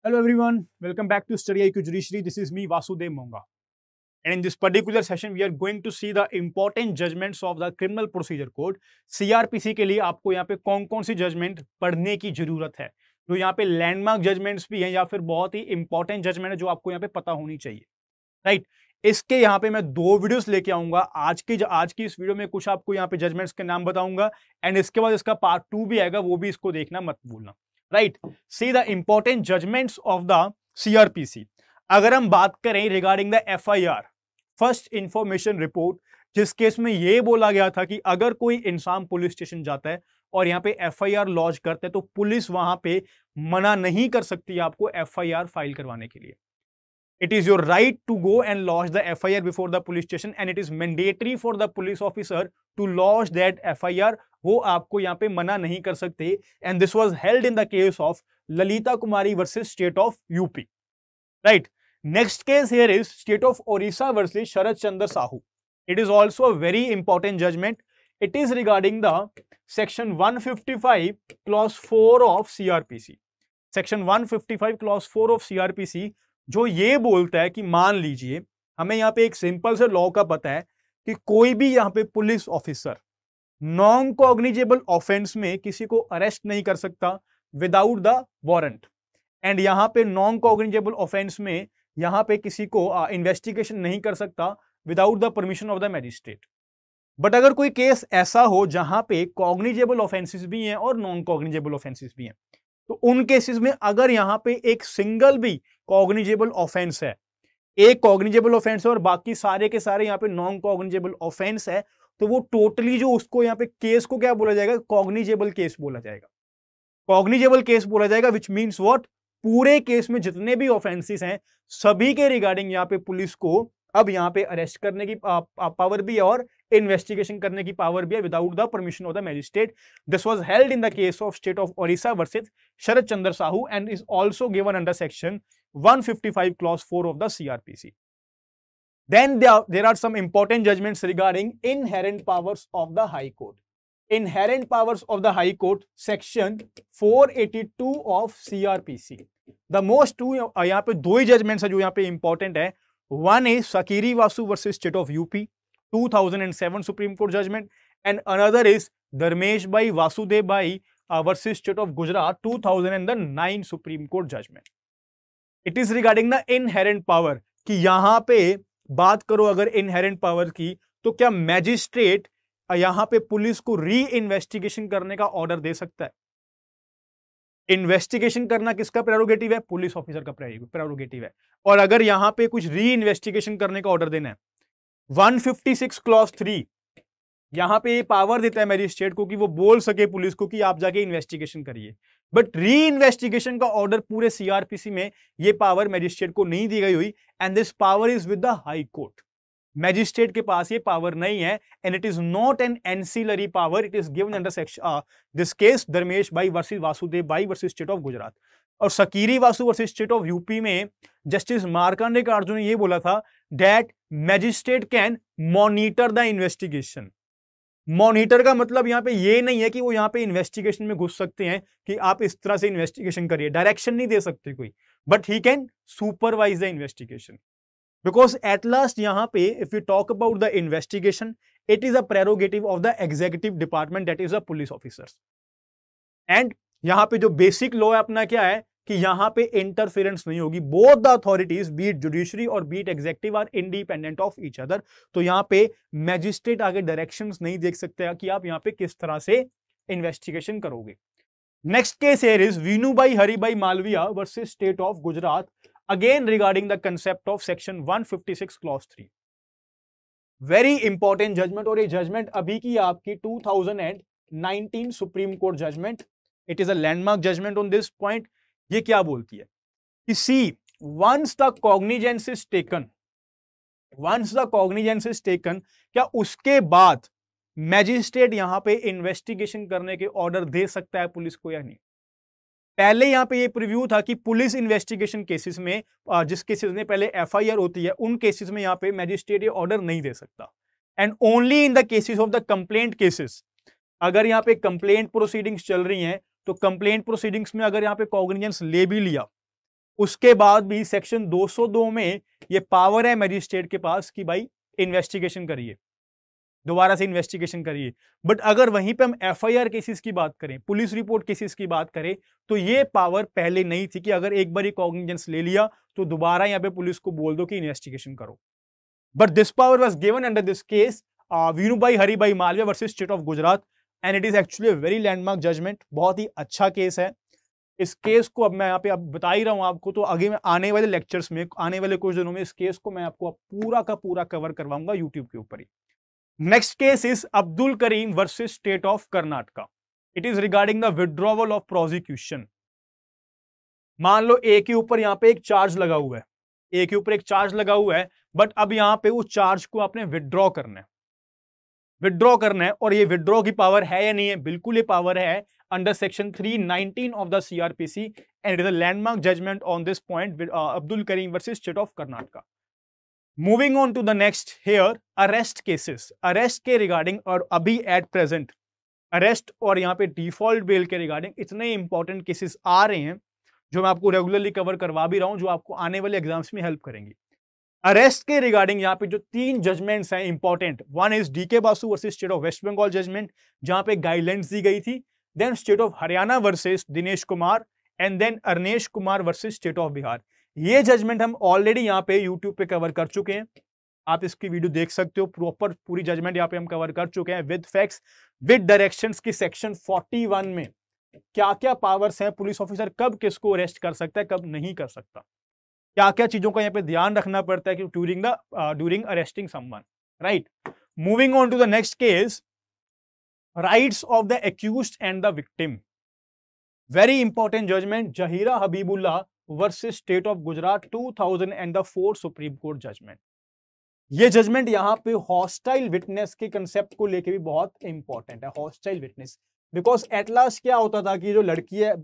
Hello everyone, welcome back to Study IQ Judiciary. This is me Vasudev Monga. And in this particular session we are going to see the important judgments of the Criminal Procedure Code. CRPC के लिए आपको यहाँ पे कौन कौन सी judgement पढ़ने की जरूरत है, तो यहाँ पे लैंडमार्क जजमेंट्स भी हैं या फिर बहुत ही इंपॉर्टेंट जजमेंट है जो आपको यहाँ पे पता होनी चाहिए, राइट। इसके यहाँ पे मैं दो वीडियोस लेके आऊंगा। आज की इस वीडियो में कुछ आपको यहाँ पे जजमेंट्स के नाम बताऊंगा एंड इसके बाद इसका पार्ट 2 भी आएगा, वो भी इसको देखना मत भूलना, right. See the important judgments of the CrPC. अगर हम बात करें regarding the FIR, first information report, जिस केस में ये बोला गया था कि अगर कोई इंसान पुलिस स्टेशन जाता है और यहाँ पे एफआईआर लॉन्च करते हैं तो पुलिस वहां पे मना नहीं कर सकती आपको एफआईआर फाइल करवाने के लिए। It is your right to go and lodge the FIR before the police station and it is mandatory for the police officer to lodge that FIR. वो आपको यहाँ पे मना नहीं कर सकते and this was held in the case of Lalita Kumari versus State of UP. Right. Next case here is State of Orissa versus Sharat Chandra Sahu. It is also a very important judgment. It is regarding the section 155 clause 4 of CRPC. Section 155 clause 4 of CRPC जो ये बोलता है कि मान लीजिए हमें यहाँ पे एक सिंपल से लॉ का पता है कि कोई भी यहाँ पे police officer non cognizable offence में किसी को अरेस्ट नहीं कर सकता विदाउट द वारंट, एंड यहाँ पे नॉन कॉग्निजेबल ऑफेंस में यहाँ पे किसी को इन्वेस्टिगेशन नहीं कर सकता without the permission of the magistrate. But अगर कोई केस ऐसा हो जहां पे कॉग्निजेबल ऑफेंसेस भी हैं और नॉन कॉग्निजेबल ऑफेंसेस भी हैं, तो उन केसेस में अगर यहाँ पे एक सिंगल भी कॉग्निजेबल ऑफेंस है, एक कॉग्निजेबल ऑफेंस है और बाकी सारे के सारे यहाँ पे नॉन कॉग्निजेबल ऑफेंस है, तो वो टोटली जो उसको यहाँ पे केस को क्या बोला जाएगा, कॉग्निजेबल केस बोला जाएगा। कॉग्निजेबल केस बोला जाएगा विच मीन्स व्हाट, पूरे केस में जितने भी ऑफेंसेस हैं सभी के रिगार्डिंग यहाँ पे पुलिस को अब यहाँ पे अरेस्ट करने की पावर भी है और इन्वेस्टिगेशन करने की पावर भी है without the permission of the magistrate. This was held in the case of state of Odisha versus Sharad Chandra Sahu and is also given under section 155 clause 4 of the CRPC. Then there are some important judgments regarding inherent powers of the High Court. Inherent powers of the High Court, section 482 of CRPC. The most two यहाँ पे दो ही judgements है जो यहाँ पे important है। One is Sakiri Vasu versus State of UP 2007 Supreme Court judgment and another is Dharmesh Bhai Vasudev Bhai versus State of Gujarat 2009 Supreme Court judgment. It is regarding the inherent power कि यहां पे बात करो अगर inherent power की, तो क्या magistrate यहां पे पुलिस को री इन्वेस्टिगेशन करने का ऑर्डर दे सकता है? इन्वेस्टिगेशन करना किसका प्रेरोगेटिव है? पुलिस ऑफिसर का प्रेरोगेटिव है। और अगर यहां पे कुछ री इन्वेस्टिगेशन करने का ऑर्डर देना है, 156 क्लॉज 3 यहां पे ये पावर देता है मैजिस्ट्रेट को कि वो बोल सके पुलिस को कि आप जाके इन्वेस्टिगेशन करिए। बट री इन्वेस्टिगेशन का ऑर्डर पूरे सीआरपीसी में ये पावर मैजिस्ट्रेट को नहीं दी गई हुई and this power is with the high court. Magistrate के पास ये पावर नहीं है and it is not an ancillary power, it is given under section this case Dharmesh bhai versus Vasudev bhai versus state of Gujarat. और Sakiri Vasu versus state of UP में justice Markandey Katju ने ये बोला था that magistrate can monitor the investigation. Monitor का मतलब यहां पे ये नहीं है कि वो यहां पे इन्वेस्टिगेशन में घुस सकते हैं कि आप इस तरह से इन्वेस्टिगेशन करिए, डायरेक्शन नहीं दे सकते कोई, but he can supervise the investigation. Because at last यहां पे if you talk about the investigation, it is a prerogative of the executive department, that is the police officers. And यहां पे जो basic law है अपना क्या है कि यहां पे इंटरफेरेंस नहीं होगी। Both the authorities be it judiciary और be it executive are independent of each other. तो यहां पे मैजिस्ट्रेट आगे डायरेक्शंस नहीं देख सकते कि आप यहां पे किस तरह से इन्वेस्टिगेशन करोगे। Next case here is Vinubhai Haribhai Malviya versus state of Gujarat, again regarding the concept of section 156 clause 3। Very important judgment, और ये जजमेंट अभी की आपकी 2019 supreme court judgment. It is a landmark judgment on this point. ये क्या बोलती है कि see once the cognizance is taken, once the cognizance is taken, क्या उसके बाद मैजिस्ट्रेट यहां पे इन्वेस्टिगेशन करने के ऑर्डर दे सकता है पुलिस को या नहीं? पहले यहां पे ये प्रीव्यू था कि पुलिस इन्वेस्टिगेशन केसेस में जिस केसेस में पहले एफआईआर होती है उन केसेस में यहां पे मैजिस्ट्रेट ये ऑर्डर नहीं दे सकता and only in the cases of the complaint cases. अगर यहां पे कंप्लेंट प्रोसीडिंग्स चल रही हैं तो कंप्लेंट प्रोसीडिंग्स में अगर यहां पे कॉग्निजेंस ले भी लिया उसके बाद भी सेक्शन 202 में ये पावर है मजिस्ट्रेट के पास कि भाई इन्वेस्टिगेशन करिए, दोबारा से इन्वेस्टिगेशन करिए। बट अगर वहीं पे हम एफआईआर केसेस की बात करें, पुलिस रिपोर्ट केसेस की बात करें, तो ये पावर पहले नहीं थी कि अगर एक बार कॉग्निजेंस ले लिया तो दोबारा यहाँ पे पुलिस को बोल दो कि इन्वेस्टिगेशन करो। But this power was given under this case Vinubhai Haribhai Malviya versus state of Gujarat, and it is actually a very landmark judgment. बहुत ही अच्छा केस है। इस केस को अब मैं यहाँ पे अब बता ही रहा हूं आपको, तो आगे मैं आने वाले लेक्चर्स में, आने वाले कुछ दिनों में इस केस को मैं आपको पूरा का पूरा कवर करवाऊंगा यूट्यूब के ऊपर ही। Next case is Abdul Karim versus state of Karnataka. It is regarding the withdrawal of prosecution. मान लो ए के ऊपर यहाँ पे एक चार्ज लगा हुआ है, ए के ऊपर एक चार्ज लगा हुआ है, बट अब यहाँ पे उस चार्ज को आपने विड्रॉ करना है, विड्रॉ करना है। और ये विड्रॉ की पावर है या नहीं है? बिल्कुल ये पावर है under section 319 of the CrPC, and it is a landmark judgment on this point, Abdul Karim versus state of Karnataka. Moving on to the next here, arrest cases. Arrest के रिगार्डिंग और अभी एट प्रेजेंट अरेस्ट और यहाँ पे default bail के regarding इतने important cases आ रहे हैं जो मैं आपको रेगुलरली कवर करवा भी रहा हूं, जो आपको आने वाले एग्जाम्स में हेल्प करेंगी। अरेस्ट के रिगार्डिंग यहाँ पे जो 3 जजमेंट्स हैं important, one is DK Basu versus state of West Bengal judgment, जहां पे गाइडलाइंस दी गई थी। Then state of Haryana versus Dinesh Kumar, and then Arnesh Kumar versus state of Bihar. ये जजमेंट हम ऑलरेडी यहाँ पे यूट्यूब पे कवर कर चुके हैं, आप इसकी वीडियो देख सकते हो। प्रॉपर पूरी जजमेंट यहाँ पे हम कवर कर चुके हैं विद फैक्ट्स, विद डायरेक्शंस की सेक्शन 41 में क्या क्या पावर्स हैं, पुलिस ऑफिसर कब किसको अरेस्ट कर सकता है, कब नहीं कर सकता, क्या क्या चीजों का यहाँ पे ध्यान रखना पड़ता है कि during arresting someone, right. Moving on to the next case, rights of the accused and the victim. Very important judgment, Zahira Habibullah versus state of Gujarat 2004 supreme court judgment. ये जजमेंट यहाँ पे हॉस्टाइल विटनेस के कंसेप्ट को लेके भी बहुत इंपॉर्टेंट है। Hostile witness, because at last क्या होता था कि जो लड़की है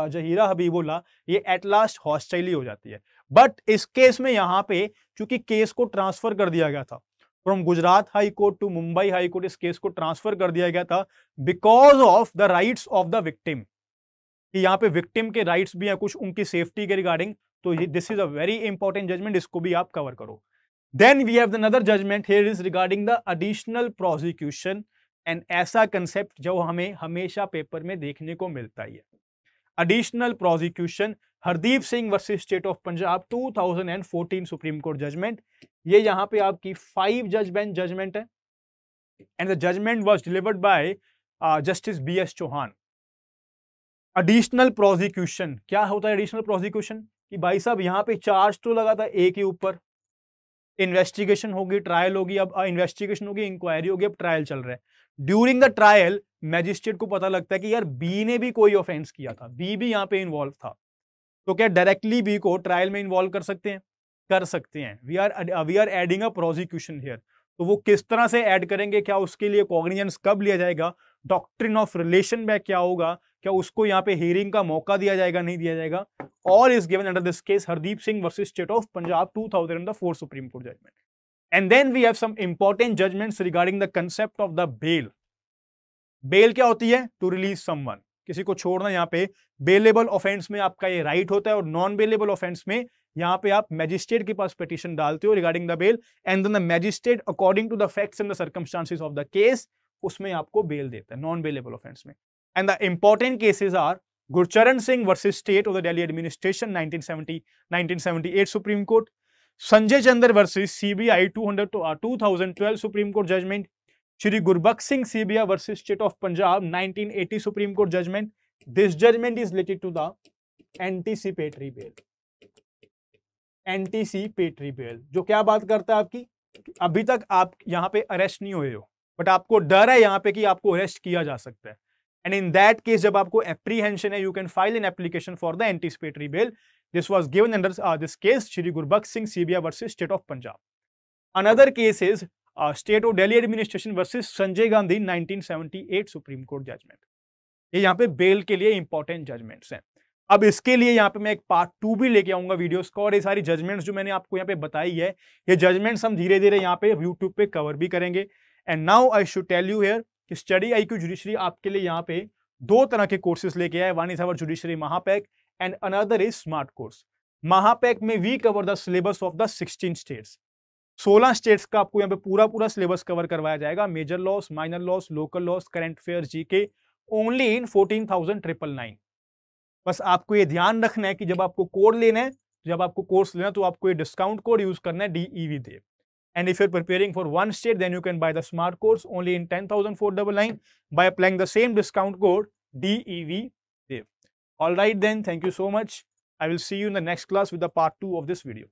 जहीरा हबीबुल्लाह, ये एट लास्ट हॉस्टाइल ही हो जाती है। बट इस केस में यहाँ पे चूंकि केस को ट्रांसफर कर दिया गया था from Gujarat high court to Mumbai high court, इस केस को ट्रांसफर कर दिया गया था because of the rights of the victim, कि यहाँ पे विक्टिम के राइट्स भी हैं कुछ उनकी सेफ्टी के रिगार्डिंग। तो this is a very important judgment, इसको भी आप कवर करो। Then we have another judgment here is regarding the additional prosecution, and ऐसा कंसेप्ट जो हमें हमेशा पेपर में देखने को मिलता है। Additional prosecution, Hardeep Singh versus state of Punjab 2014 supreme court judgment. ये यहाँ पे आपकी 5 जज बेंच जजमेंट है, and the judgment was delivered by justice BS Chauhan. Additional prosecution क्या होता है? एडिशनल प्रोसिक्यूशन कि भाई साहब यहाँ पे चार्ज तो लगा था ए के ऊपर, इन्वेस्टिगेशन होगी, ट्रायल होगी, अब इन्वेस्टिगेशन होगी, इंक्वायरी होगी, अब ट्रायल चल रहा है। ड्यूरिंग द ट्रायल मैजिस्ट्रेट को पता लगता है कि यार बी ने भी कोई ऑफेंस किया था, बी भी यहाँ पे इन्वॉल्व था, तो क्या डायरेक्टली बी को ट्रायल में इन्वॉल्व कर सकते हैं? कर सकते हैं। We are adding a prosecution here. तो वो किस तरह से ऐड करेंगे, क्या उसके लिए कॉग्निजेंस कब लिया जाएगा, डॉक्ट्रिन ऑफ रिलेशन में क्या होगा, क्या उसको यहाँ पे हियरिंग का मौका दिया जाएगा, नहीं दिया जाएगा, all is given under this case Hardeep Singh versus State of Punjab 2004 Supreme Court judgment. And then we have some important judgments regarding the concept of the bail. Bail क्या होती है? To release someone, किसी को छोड़ना। यहाँ पे bailable offence में आपका ये राइट होता है, और नॉन बेलेबल ऑफेंस में यहाँ पे आप मैजिस्ट्रेट के पास पिटीशन डालते हो regarding the bail, and then the magistrate according to the facts and the circumstances of the case उसमें आपको बेल देता है नॉन बेलेबल ऑफेंस में। And the important cases are Gurcharan Singh versus State of the Delhi Administration 1978 Supreme Court, Sanjay Chandar versus CBI 2012 Supreme Court Judgment, Shri Gurbakh Singh CBI versus State of Punjab 1980 Supreme Court Judgment. This judgment is related to the anticipatory bail. Anticipatory bail जो क्या बात करता है आपकी, अभी तक आप यहाँ पे अरेस्ट नहीं हुए हो, बट आपको डर है यहाँ पे कि आपको अरेस्ट किया जा सकता है, and in that case जब आपको apprehension है, you can file an application for the anticipatory bail. This was given under this case Shri Gurbakh Singh CBI versus State of Punjab. Another case is State of Delhi Administration versus Sanjay Gandhi 1978 Supreme Court judgment. ये यहाँ पे bell के लिए important judgments हैं। अब इसके लिए यहाँ पे मैं एक पार्ट 2 भी लेके आऊंगा वीडियोस का, और ये सारी जजमेंट्स जो मैंने आपको यहाँ पे बताई है, ये जजमेंट्स हम धीरे धीरे यहाँ पे यूट्यूब पे कवर भी करेंगे। And now I should tell you here कि स्टडी IQ जुडिशरी आपके लिए यहाँ पे 2 तरह के कोर्सेज लेके आए। One is our judiciary Mahapack and another is smart course. Mahapack में we cover the syllabus of the 16 states. 16 states का आपको यहाँ पे पूरा पूरा सिलेबस कवर करवाया जाएगा, major laws, minor laws, local laws, current affairs, GK, only in 14,999। बस आपको ये ध्यान रखना है कि जब आपको कोड लेना है, जब आपको कोर्स लेना है, तो आपको ये डिस्काउंट कोड यूज करना है DEV Dev. And if you're preparing for one state, then you can buy the smart course only in 10,499 by applying the same discount code DEV dev. All right then, thank you so much. I will see you in the next class with the part 2 of this video.